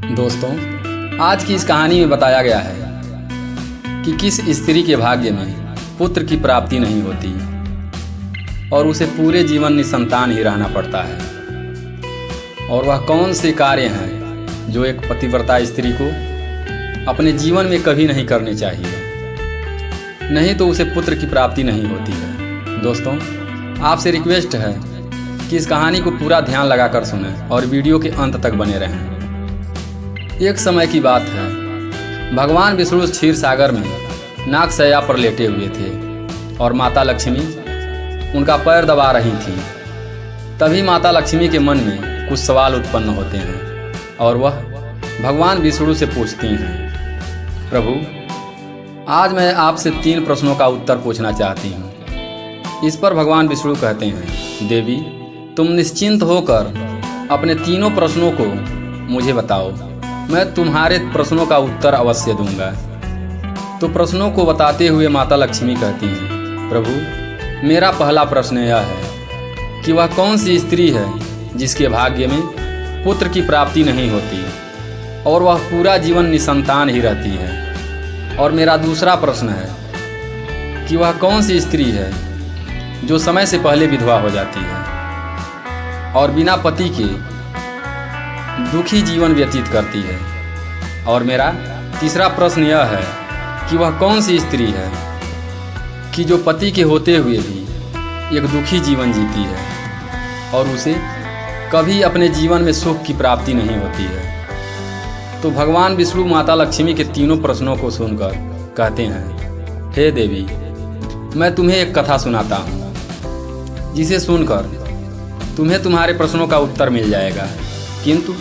दोस्तों, आज की इस कहानी में बताया गया है कि किस स्त्री के भाग्य में पुत्र की प्राप्ति नहीं होती और उसे पूरे जीवन निसंतान ही रहना पड़ता है। और वह कौन से कार्य हैं जो एक पतिव्रता स्त्री को अपने जीवन में कभी नहीं करने चाहिए, नहीं तो उसे पुत्र की प्राप्ति नहीं होती है। दोस्तों, आपसे रिक्वेस्ट है कि इस कहानी को पूरा ध्यान लगाकर सुनें और वीडियो के अंत तक बने रहें। एक समय की बात है, भगवान विष्णु क्षीर सागर में नागशैया पर लेटे हुए थे और माता लक्ष्मी उनका पैर दबा रही थी। तभी माता लक्ष्मी के मन में कुछ सवाल उत्पन्न होते हैं और वह भगवान विष्णु से पूछती हैं, प्रभु, आज मैं आपसे 3 प्रश्नों का उत्तर पूछना चाहती हूँ। इस पर भगवान विष्णु कहते हैं, देवी, तुम निश्चिंत होकर अपने तीनों प्रश्नों को मुझे बताओ, मैं तुम्हारे प्रश्नों का उत्तर अवश्य दूंगा। तो प्रश्नों को बताते हुए माता लक्ष्मी कहती हैं, प्रभु, मेरा पहला प्रश्न यह है कि वह कौन सी स्त्री है जिसके भाग्य में पुत्र की प्राप्ति नहीं होती और वह पूरा जीवन निसंतान ही रहती है। और मेरा दूसरा प्रश्न है कि वह कौन सी स्त्री है जो समय से पहले विधवा हो जाती है और बिना पति के दुखी जीवन व्यतीत करती है। और मेरा तीसरा प्रश्न यह है कि वह कौन सी स्त्री है कि जो पति के होते हुए भी एक दुखी जीवन जीती है और उसे कभी अपने जीवन में सुख की प्राप्ति नहीं होती है। तो भगवान विष्णु माता लक्ष्मी के तीनों प्रश्नों को सुनकर कहते हैं, हे देवी, मैं तुम्हें एक कथा सुनाता हूँ जिसे सुनकर तुम्हें तुम्हारे प्रश्नों का उत्तर मिल जाएगा, किंतु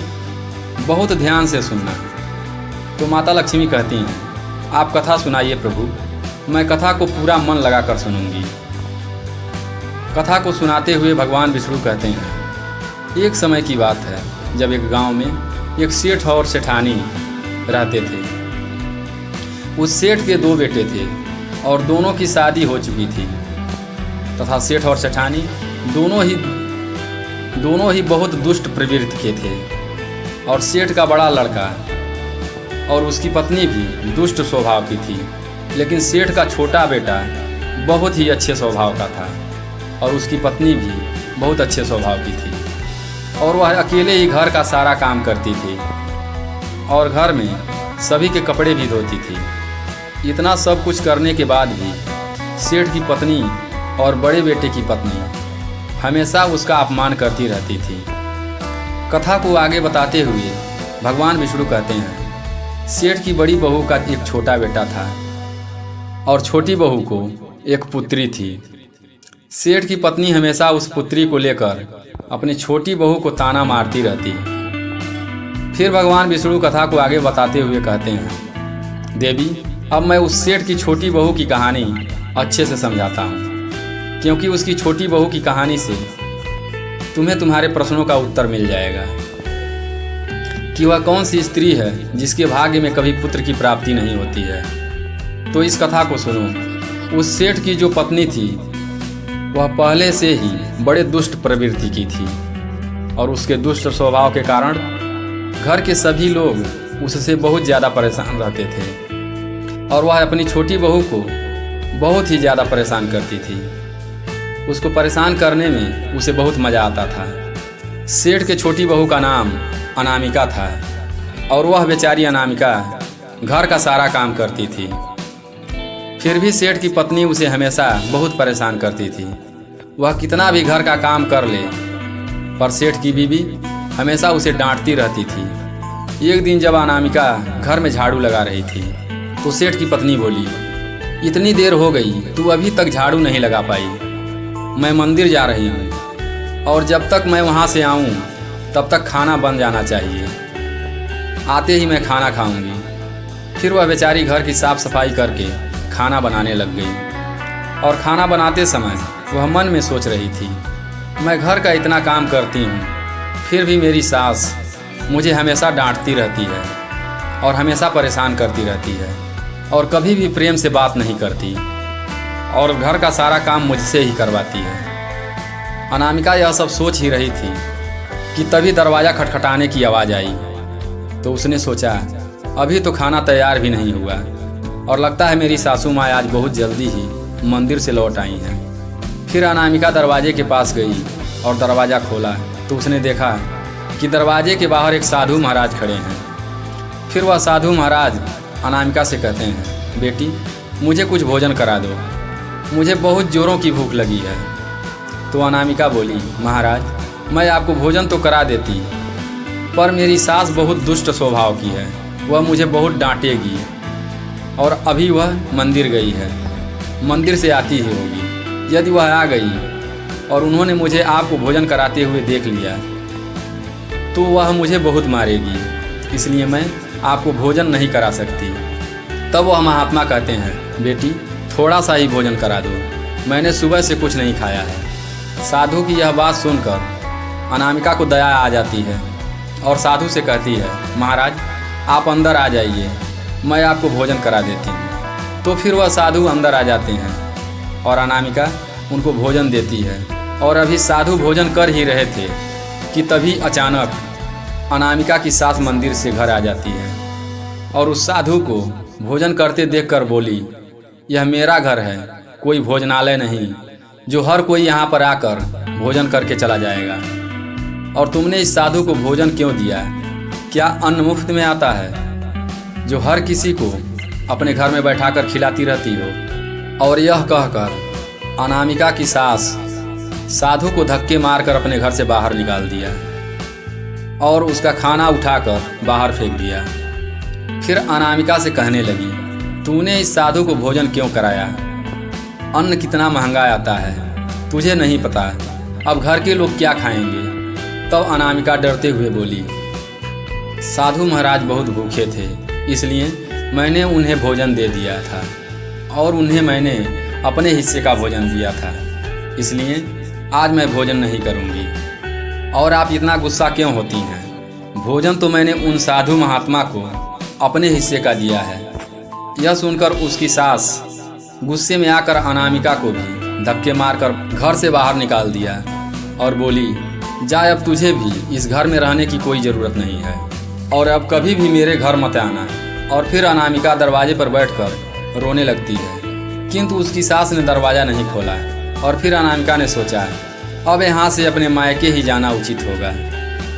बहुत ध्यान से सुनना। तो माता लक्ष्मी कहती हैं, आप कथा सुनाइए प्रभु, मैं कथा को पूरा मन लगाकर सुनूंगी। कथा को सुनाते हुए भगवान विष्णु कहते हैं, एक समय की बात है जब एक गांव में एक सेठ और सेठानी रहते थे। उस सेठ के 2 बेटे थे और दोनों की शादी हो चुकी थी तथा सेठ और सेठानी दोनों ही बहुत दुष्ट प्रवृत्ति के थे। और सेठ का बड़ा लड़का और उसकी पत्नी भी दुष्ट स्वभाव की थी, लेकिन सेठ का छोटा बेटा बहुत ही अच्छे स्वभाव का था और उसकी पत्नी भी बहुत अच्छे स्वभाव की थी। और वह अकेले ही घर का सारा काम करती थी और घर में सभी के कपड़े भी धोती थी। इतना सब कुछ करने के बाद भी सेठ की पत्नी और बड़े बेटे की पत्नी हमेशा उसका अपमान करती रहती थी। कथा को आगे बताते हुए भगवान विष्णु कहते हैं, सेठ की बड़ी बहू का एक छोटा बेटा था और छोटी बहू को एक पुत्री थी। सेठ की पत्नी हमेशा उस पुत्री को लेकर अपनी छोटी बहू को ताना मारती रहती। फिर भगवान विष्णु कथा को आगे बताते हुए कहते हैं, देवी, अब मैं उस सेठ की छोटी बहू की कहानी अच्छे से समझाता हूँ, क्योंकि उसकी छोटी बहू की कहानी से तुम्हें तुम्हारे प्रश्नों का उत्तर मिल जाएगा कि वह कौन सी स्त्री है जिसके भाग्य में कभी पुत्र की प्राप्ति नहीं होती है। तो इस कथा को सुनो। उस सेठ की जो पत्नी थी वह पहले से ही बड़े दुष्ट प्रवृत्ति की थी और उसके दुष्ट स्वभाव के कारण घर के सभी लोग उससे बहुत ज़्यादा परेशान रहते थे और वह अपनी छोटी बहू को बहुत ही ज़्यादा परेशान करती थी। उसको परेशान करने में उसे बहुत मज़ा आता था। सेठ के छोटी बहू का नाम अनामिका था और वह बेचारी अनामिका घर का सारा काम करती थी। फिर भी सेठ की पत्नी उसे हमेशा बहुत परेशान करती थी। वह कितना भी घर का काम कर ले, पर सेठ की बीवी हमेशा उसे डांटती रहती थी। एक दिन जब अनामिका घर में झाड़ू लगा रही थी तो सेठ की पत्नी बोली, इतनी देर हो गई, तू अभी तक झाड़ू नहीं लगा पाई। मैं मंदिर जा रही हूँ और जब तक मैं वहाँ से आऊँ तब तक खाना बन जाना चाहिए। आते ही मैं खाना खाऊंगी। फिर वह बेचारी घर की साफ़ सफाई करके खाना बनाने लग गई और खाना बनाते समय वह मन में सोच रही थी, मैं घर का इतना काम करती हूँ, फिर भी मेरी सास मुझे हमेशा डांटती रहती है और हमेशा परेशान करती रहती है और कभी भी प्रेम से बात नहीं करती और घर का सारा काम मुझसे ही करवाती है। अनामिका यह सब सोच ही रही थी कि तभी दरवाज़ा खटखटाने की आवाज़ आई तो उसने सोचा अभी तो खाना तैयार भी नहीं हुआ और लगता है मेरी सासू माँ आज बहुत जल्दी ही मंदिर से लौट आई हैं। फिर अनामिका दरवाजे के पास गई और दरवाज़ा खोला तो उसने देखा कि दरवाजे के बाहर एक साधु महाराज खड़े हैं। फिर वह साधु महाराज अनामिका से कहते हैं, बेटी मुझे कुछ भोजन करा दो, मुझे बहुत ज़ोरों की भूख लगी है। तो अनामिका बोली, महाराज मैं आपको भोजन तो करा देती, पर मेरी सास बहुत दुष्ट स्वभाव की है, वह मुझे बहुत डांटेगी और अभी वह मंदिर गई है, मंदिर से आती ही होगी। यदि वह आ गई और उन्होंने मुझे आपको भोजन कराते हुए देख लिया तो वह मुझे बहुत मारेगी, इसलिए मैं आपको भोजन नहीं करा सकती। तब वह महात्मा कहते हैं, बेटी थोड़ा सा ही भोजन करा दो, मैंने सुबह से कुछ नहीं खाया है। साधु की यह बात सुनकर अनामिका को दया आ जाती है और साधु से कहती है, महाराज आप अंदर आ जाइए, मैं आपको भोजन करा देती हूँ। तो फिर वह साधु अंदर आ जाते हैं और अनामिका उनको भोजन देती है। और अभी साधु भोजन कर ही रहे थे कि तभी अचानक अनामिका की सास मंदिर से घर आ जाती है और उस साधु को भोजन करते देखकर बोली, यह मेरा घर है, कोई भोजनालय नहीं जो हर कोई यहाँ पर आकर भोजन करके चला जाएगा। और तुमने इस साधु को भोजन क्यों दिया? क्या अन्न मुफ्त में आता है जो हर किसी को अपने घर में बैठाकर खिलाती रहती हो? और यह कहकर अनामिका की सास साधु को धक्के मारकर अपने घर से बाहर निकाल दिया और उसका खाना उठाकर बाहर फेंक दिया। फिर अनामिका से कहने लगी, तूने इस साधु को भोजन क्यों कराया? अन्न कितना महंगा आता है, तुझे नहीं पता अब घर के लोग क्या खाएंगे? तब अनामिका डरते हुए बोली, साधु महाराज बहुत भूखे थे, इसलिए मैंने उन्हें भोजन दे दिया था और उन्हें मैंने अपने हिस्से का भोजन दिया था, इसलिए आज मैं भोजन नहीं करूंगी। और आप इतना गुस्सा क्यों होती हैं? भोजन तो मैंने उन साधु महात्मा को अपने हिस्से का दिया है। यह सुनकर उसकी सास गुस्से में आकर अनामिका को भी धक्के मारकर घर से बाहर निकाल दिया और बोली, जा अब तुझे भी इस घर में रहने की कोई ज़रूरत नहीं है और अब कभी भी मेरे घर मत आना। और फिर अनामिका दरवाजे पर बैठकर रोने लगती है, किंतु उसकी सास ने दरवाज़ा नहीं खोला। और फिर अनामिका ने सोचा अब यहाँ से अपने मायके ही जाना उचित होगा।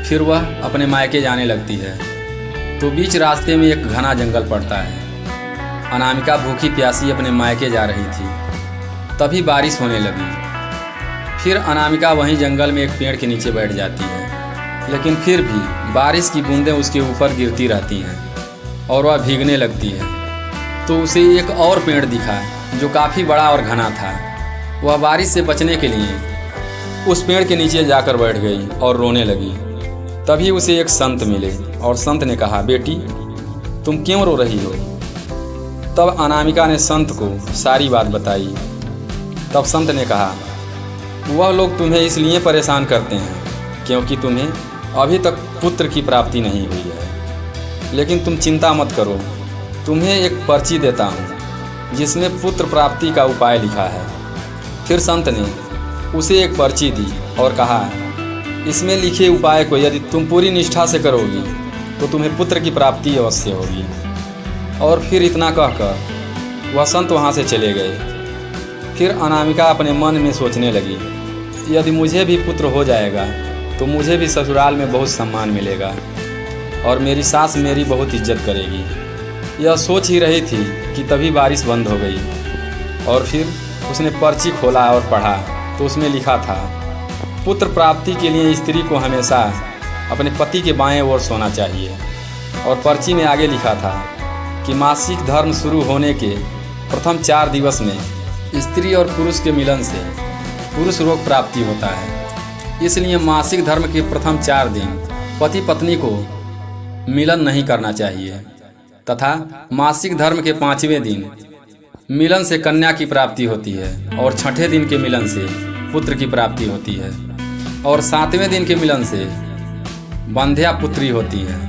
फिर वह अपने मायके जाने लगती है तो बीच रास्ते में एक घना जंगल पड़ता है। अनामिका भूखी प्यासी अपने मायके जा रही थी, तभी बारिश होने लगी। फिर अनामिका वहीं जंगल में एक पेड़ के नीचे बैठ जाती है, लेकिन फिर भी बारिश की बूंदें उसके ऊपर गिरती रहती हैं और वह भीगने लगती है। तो उसे एक और पेड़ दिखा जो काफ़ी बड़ा और घना था। वह बारिश से बचने के लिए उस पेड़ के नीचे जाकर बैठ गई और रोने लगी। तभी उसे एक संत मिले और संत ने कहा, बेटी तुम क्यों रो रही हो? तब अनामिका ने संत को सारी बात बताई। तब संत ने कहा, वह लोग तुम्हें इसलिए परेशान करते हैं क्योंकि तुम्हें अभी तक पुत्र की प्राप्ति नहीं हुई है, लेकिन तुम चिंता मत करो, तुम्हें एक पर्ची देता हूँ जिसमें पुत्र प्राप्ति का उपाय लिखा है। फिर संत ने उसे एक पर्ची दी और कहा, इसमें लिखे उपाय को यदि तुम पूरी निष्ठा से करोगी तो तुम्हें पुत्र की प्राप्ति अवश्य होगी। और फिर इतना कहकर वह संत वहाँ से चले गए। फिर अनामिका अपने मन में सोचने लगी, यदि मुझे भी पुत्र हो जाएगा तो मुझे भी ससुराल में बहुत सम्मान मिलेगा और मेरी सास मेरी बहुत इज्जत करेगी। यह सोच ही रही थी कि तभी बारिश बंद हो गई और फिर उसने पर्ची खोला और पढ़ा तो उसमें लिखा था, पुत्र प्राप्ति के लिए स्त्री को हमेशा अपने पति के बाएं ओर सोना चाहिए। और पर्ची में आगे लिखा था कि मासिक धर्म शुरू होने के प्रथम 4 दिवस में स्त्री और पुरुष के मिलन से पुरुष रोग प्राप्ति होता है, इसलिए मासिक धर्म के प्रथम 4 दिन पति पत्नी को मिलन नहीं करना चाहिए तथा मासिक धर्म के 5वें दिन मिलन से कन्या की प्राप्ति होती है और 6ठे दिन के मिलन से पुत्र की प्राप्ति होती है और 7वें दिन के मिलन से बंध्या पुत्री होती है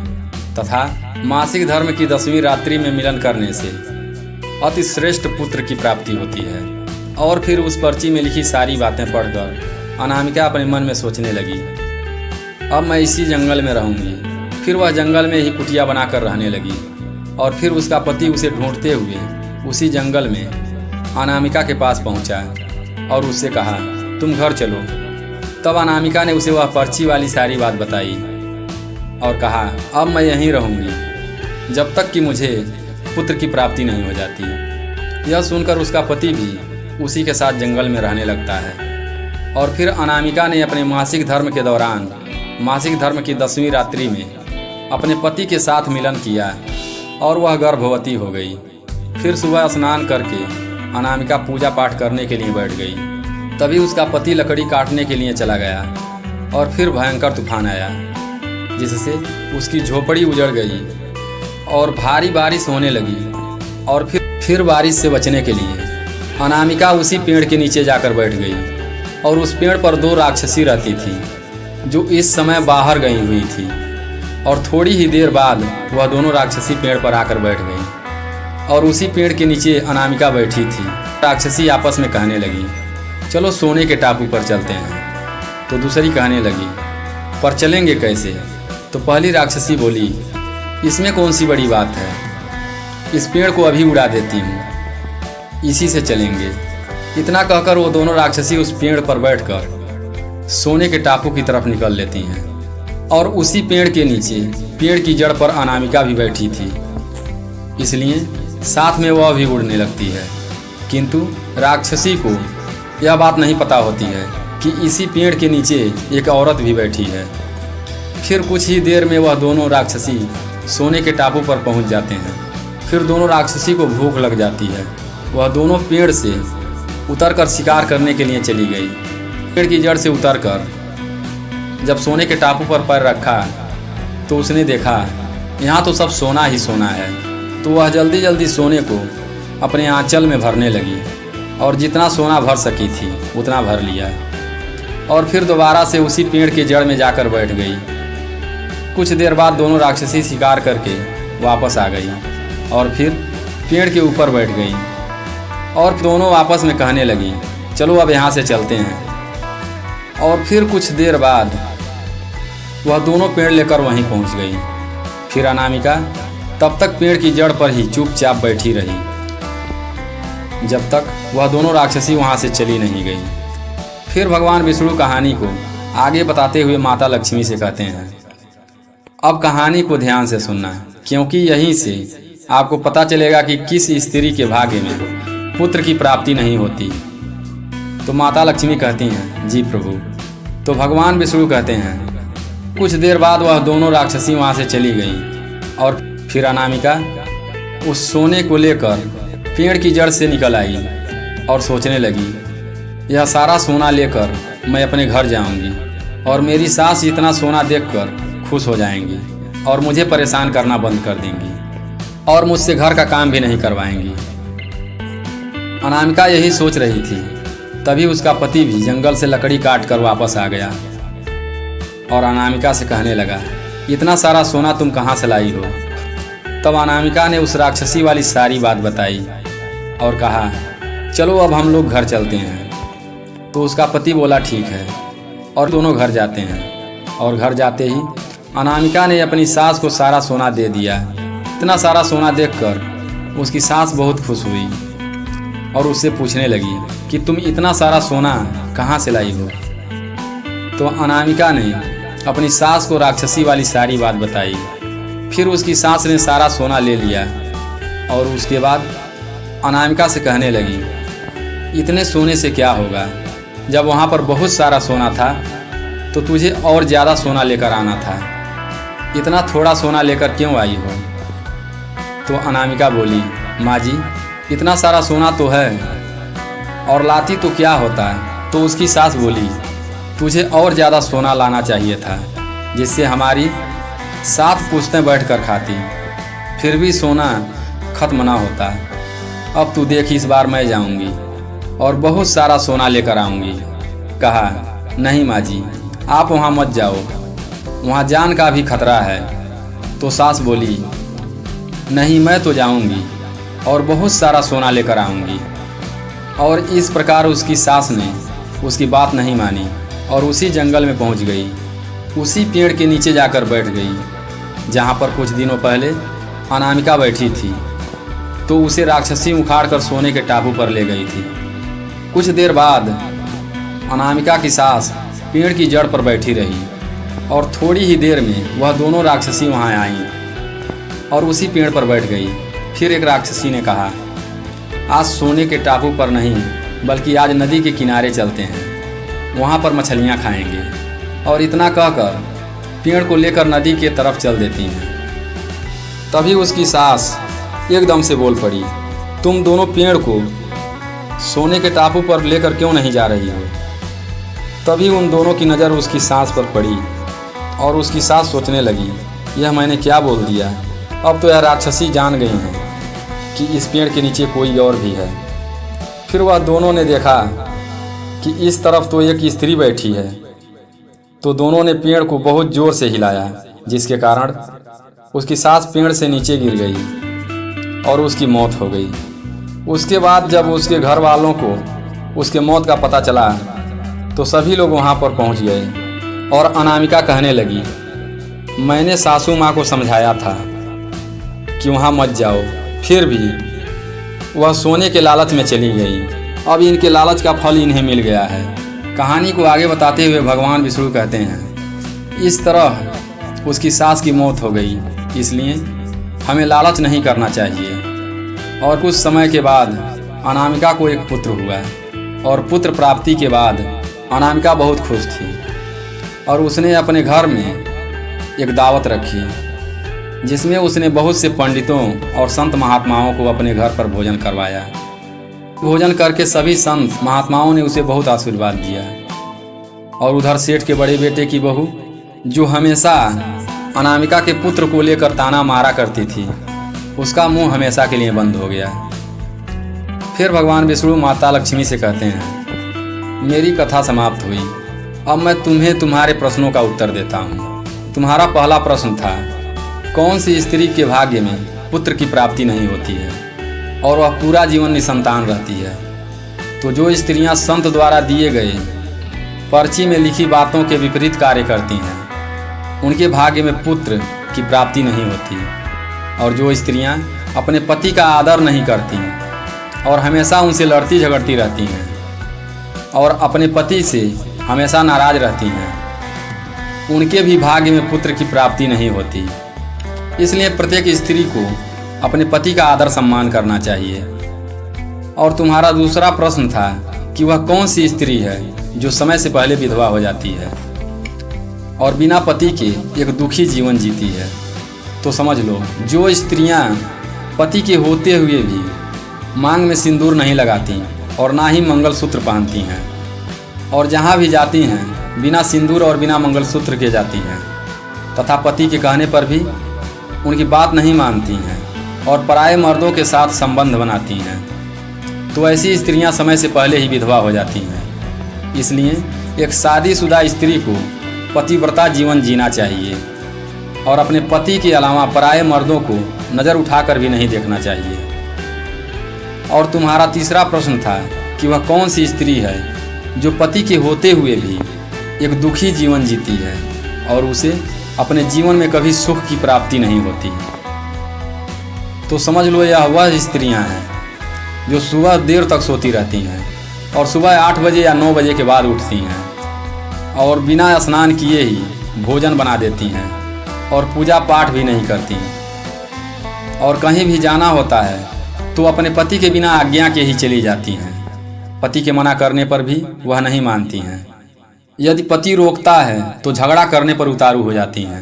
तथा मासिक धर्म की 10वीं रात्रि में मिलन करने से अति श्रेष्ठ पुत्र की प्राप्ति होती है। और फिर उस पर्ची में लिखी सारी बातें पढ़कर अनामिका अपने मन में सोचने लगी, अब मैं इसी जंगल में रहूंगी, फिर वह जंगल में ही कुटिया बनाकर रहने लगी और फिर उसका पति उसे ढूंढते हुए उसी जंगल में अनामिका के पास पहुंचा और उससे कहा, तुम घर चलो। तब अनामिका ने उसे वह पर्ची वाली सारी बात बताई और कहा, अब मैं यहीं रहूँगी जब तक कि मुझे पुत्र की प्राप्ति नहीं हो जाती। यह सुनकर उसका पति भी उसी के साथ जंगल में रहने लगता है। और फिर अनामिका ने अपने मासिक धर्म के दौरान मासिक धर्म की 10वीं रात्रि में अपने पति के साथ मिलन किया और वह गर्भवती हो गई। फिर सुबह स्नान करके अनामिका पूजा पाठ करने के लिए बैठ गई। तभी उसका पति लकड़ी काटने के लिए चला गया और फिर भयंकर तूफान आया जिससे उसकी झोपड़ी उजड़ गई और भारी बारिश होने लगी। और फिर बारिश से बचने के लिए अनामिका उसी पेड़ के नीचे जाकर बैठ गई और उस पेड़ पर 2 राक्षसी रहती थी जो इस समय बाहर गई हुई थी। और थोड़ी ही देर बाद वह दोनों राक्षसी पेड़ पर आकर बैठ गई और उसी पेड़ के नीचे अनामिका बैठी थी। राक्षसी आपस में कहने लगी, चलो सोने के टापू पर चलते हैं। तो दूसरी कहने लगी, पर चलेंगे कैसे? तो पहली राक्षसी बोली, इसमें कौन सी बड़ी बात है, इस पेड़ को अभी उड़ा देती हूँ, इसी से चलेंगे। इतना कहकर वो दोनों राक्षसी उस पेड़ पर बैठकर सोने के टापू की तरफ निकल लेती हैं। और उसी पेड़ के नीचे पेड़ की जड़ पर अनामिका भी बैठी थी, इसलिए साथ में वह भी उड़ने लगती है। किंतु राक्षसी को यह बात नहीं पता होती है कि इसी पेड़ के नीचे एक औरत भी बैठी है। फिर कुछ ही देर में वह दोनों राक्षसी सोने के टापू पर पहुंच जाते हैं। फिर दोनों राक्षसी को भूख लग जाती है। वह दोनों पेड़ से उतरकर शिकार करने के लिए चली गई। पेड़ की जड़ से उतरकर जब सोने के टापू पर पैर रखा तो उसने देखा यहाँ तो सब सोना ही सोना है। तो वह जल्दी जल्दी सोने को अपने आंचल में भरने लगी और जितना सोना भर सकी थी उतना भर लिया और फिर दोबारा से उसी पेड़ के जड़ में जाकर बैठ गई। कुछ देर बाद दोनों राक्षसी शिकार करके वापस आ गई और फिर पेड़ के ऊपर बैठ गई और दोनों आपस में कहने लगी, चलो अब यहाँ से चलते हैं। और फिर कुछ देर बाद वह दोनों पेड़ लेकर वहीं पहुँच गई। फिर अनामिका तब तक पेड़ की जड़ पर ही चुपचाप बैठी रही जब तक वह दोनों राक्षसी वहाँ से चली नहीं गई। फिर भगवान विष्णु कहानी को आगे बताते हुए माता लक्ष्मी से कहते हैं, अब कहानी को ध्यान से सुनना क्योंकि यहीं से आपको पता चलेगा कि किस स्त्री के भाग्य में पुत्र की प्राप्ति नहीं होती। तो माता लक्ष्मी कहती हैं, जी प्रभु। तो भगवान विष्णु कहते हैं, कुछ देर बाद वह दोनों राक्षसी वहाँ से चली गई और फिर अनामिका उस सोने को लेकर पेड़ की जड़ से निकल आई और सोचने लगी, यह सारा सोना लेकर मैं अपने घर जाऊंगी और मेरी सास इतना सोना देखकर खुश हो जाएंगी और मुझे परेशान करना बंद कर देंगी और मुझसे घर का काम भी नहीं करवाएंगी। अनामिका यही सोच रही थी, तभी उसका पति भी जंगल से लकड़ी काट कर वापस आ गया और अनामिका से कहने लगा, इतना सारा सोना तुम कहाँ से लाई हो? तब अनामिका ने उस राक्षसी वाली सारी बात बताई और कहा, चलो अब हम लोग घर चलते हैं। तो उसका पति बोला, ठीक है। और दोनों घर जाते हैं और घर जाते ही अनामिका ने अपनी सास को सारा सोना दे दिया। इतना सारा सोना देखकर उसकी सास बहुत खुश हुई और उससे पूछने लगी कि तुम इतना सारा सोना कहाँ से लाई हो? तो अनामिका ने अपनी सास को राक्षसी वाली सारी बात बताई। फिर उसकी सास ने सारा सोना ले लिया और उसके बाद अनामिका से कहने लगी, इतने सोने से क्या होगा? जब वहाँ पर बहुत सारा सोना था तो तुझे और ज़्यादा सोना लेकर आना था, इतना थोड़ा सोना लेकर क्यों आई हो? तो अनामिका बोली, माँ जी इतना सारा सोना तो है और लाती तो क्या होता। तो उसकी सास बोली, तुझे और ज़्यादा सोना लाना चाहिए था जिससे हमारी 7 पुश्तें बैठ कर खाती, फिर भी सोना खत्म ना होता। अब तू देख, इस बार मैं जाऊंगी और बहुत सारा सोना लेकर आऊंगी। कहा, नहीं माँ जी आप वहाँ मत जाओ, वहाँ जान का भी खतरा है। तो सास बोली, नहीं मैं तो जाऊंगी और बहुत सारा सोना लेकर आऊंगी। और इस प्रकार उसकी सास ने उसकी बात नहीं मानी और उसी जंगल में पहुंच गई, उसी पेड़ के नीचे जाकर बैठ गई जहाँ पर कुछ दिनों पहले अनामिका बैठी थी, तो उसे राक्षसी उखाड़कर सोने के टापू पर ले गई थी। कुछ देर बाद अनामिका की सास पेड़ की जड़ पर बैठी रही और थोड़ी ही देर में वह दोनों राक्षसी वहाँ आईं और उसी पेड़ पर बैठ गई। फिर एक राक्षसी ने कहा, आज सोने के टापू पर नहीं बल्कि आज नदी के किनारे चलते हैं, वहाँ पर मछलियाँ खाएंगे। और इतना कहकर पेड़ को लेकर नदी के तरफ चल देती हैं। तभी उसकी सास एकदम से बोल पड़ी, तुम दोनों पेड़ को सोने के टापू पर लेकर क्यों नहीं जा रही हो? तभी उन दोनों की नज़र उसकी सास पर पड़ी और उसकी सास सोचने लगी, यह मैंने क्या बोल दिया। अब तो यह राक्षसी जान गई हैं कि इस पेड़ के नीचे कोई और भी है। फिर वह दोनों ने देखा कि इस तरफ तो एक स्त्री बैठी है, तो दोनों ने पेड़ को बहुत ज़ोर से हिलाया, जिसके कारण उसकी सास पेड़ से नीचे गिर गई और उसकी मौत हो गई। उसके बाद जब उसके घर वालों को उसके मौत का पता चला तो सभी लोग वहाँ पर पहुँच गए और अनामिका कहने लगी, मैंने सासू माँ को समझाया था कि वहाँ मत जाओ, फिर भी वह सोने के लालच में चली गई। अब इनके लालच का फल इन्हें मिल गया है। कहानी को आगे बताते हुए भगवान विष्णु कहते हैं, इस तरह उसकी सास की मौत हो गई, इसलिए हमें लालच नहीं करना चाहिए। और कुछ समय के बाद अनामिका को एक पुत्र हुआ और पुत्र प्राप्ति के बाद अनामिका बहुत खुश थी और उसने अपने घर में एक दावत रखी, जिसमें उसने बहुत से पंडितों और संत महात्माओं को अपने घर पर भोजन करवाया। भोजन करके सभी संत महात्माओं ने उसे बहुत आशीर्वाद दिया। और उधर सेठ के बड़े बेटे की बहू, जो हमेशा अनामिका के पुत्र को लेकर ताना मारा करती थी, उसका मुंह हमेशा के लिए बंद हो गया। फिर भगवान विष्णु माता लक्ष्मी से कहते हैं, मेरी कथा समाप्त हुई, अब मैं तुम्हें तुम्हारे प्रश्नों का उत्तर देता हूँ। तुम्हारा पहला प्रश्न था, कौन सी स्त्री के भाग्य में पुत्र की प्राप्ति नहीं होती है और वह पूरा जीवन निसंतान रहती है? तो जो स्त्रियाँ संत द्वारा दिए गए पर्ची में लिखी बातों के विपरीत कार्य करती हैं, उनके भाग्य में पुत्र की प्राप्ति नहीं होती। और जो स्त्रियां अपने पति का आदर नहीं करती और हमेशा उनसे लड़ती झगड़ती रहती हैं और अपने पति से हमेशा नाराज रहती हैं, उनके भी भाग्य में पुत्र की प्राप्ति नहीं होती। इसलिए प्रत्येक स्त्री को अपने पति का आदर सम्मान करना चाहिए। और तुम्हारा दूसरा प्रश्न था कि वह कौन सी स्त्री है जो समय से पहले विधवा हो जाती है और बिना पति के एक दुखी जीवन जीती है। तो समझ लो, जो स्त्रियां पति के होते हुए भी मांग में सिंदूर नहीं लगाती और ना ही मंगलसूत्र पहनती हैं और जहां भी जाती हैं बिना सिंदूर और बिना मंगलसूत्र के जाती हैं, तथा पति के कहने पर भी उनकी बात नहीं मानती हैं और पराये मर्दों के साथ संबंध बनाती हैं, तो ऐसी स्त्रियां समय से पहले ही विधवा हो जाती हैं। इसलिए एक शादीशुदा स्त्री को पतिव्रता जीवन जीना चाहिए और अपने पति के अलावा पराये मर्दों को नज़र उठाकर भी नहीं देखना चाहिए। और तुम्हारा तीसरा प्रश्न था कि वह कौन सी स्त्री है जो पति के होते हुए भी एक दुखी जीवन जीती है और उसे अपने जीवन में कभी सुख की प्राप्ति नहीं होती। तो समझ लो, यह वह स्त्रियां हैं जो सुबह देर तक सोती रहती हैं और सुबह 8 बजे या 9 बजे के बाद उठती हैं और बिना स्नान किए ही भोजन बना देती हैं और पूजा पाठ भी नहीं करती। और कहीं भी जाना होता है तो अपने पति के बिना आज्ञा के ही चली जाती हैं। पति के मना करने पर भी वह नहीं मानती हैं। यदि पति रोकता है तो झगड़ा करने पर उतारू हो जाती हैं।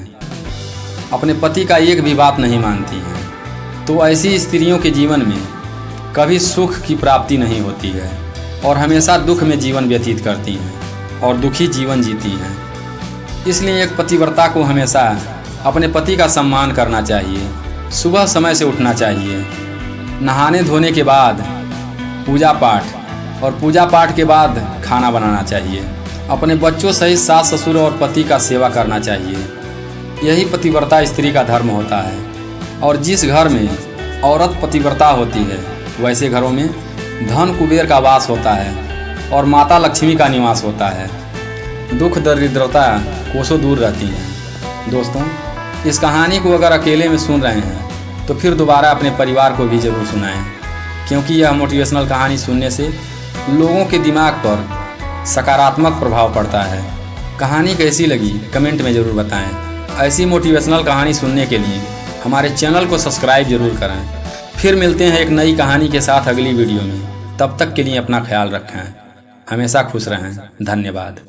अपने पति का एक भी बात नहीं मानती हैं। तो ऐसी स्त्रियों के जीवन में कभी सुख की प्राप्ति नहीं होती है और हमेशा दुख में जीवन व्यतीत करती हैं और दुखी जीवन जीती हैं। इसलिए एक पतिव्रता को हमेशा अपने पति का सम्मान करना चाहिए। सुबह समय से उठना चाहिए, नहाने धोने के बाद पूजा पाठ और पूजा पाठ के बाद खाना बनाना चाहिए। अपने बच्चों सहित सास ससुर और पति का सेवा करना चाहिए। यही पतिव्रता स्त्री का धर्म होता है। और जिस घर में औरत पतिव्रता होती है वैसे घरों में धन कुबेर का वास होता है और माता लक्ष्मी का निवास होता है। दुख दरिद्रता कोसों दूर रहती हैं। दोस्तों, इस कहानी को अगर अकेले में सुन रहे हैं तो फिर दोबारा अपने परिवार को भी ज़रूर सुनाएं, क्योंकि यह मोटिवेशनल कहानी सुनने से लोगों के दिमाग पर सकारात्मक प्रभाव पड़ता है। कहानी कैसी लगी कमेंट में ज़रूर बताएं। ऐसी मोटिवेशनल कहानी सुनने के लिए हमारे चैनल को सब्सक्राइब ज़रूर करें। फिर मिलते हैं एक नई कहानी के साथ अगली वीडियो में। तब तक के लिए अपना ख्याल रखें, हमेशा खुश रहें। धन्यवाद।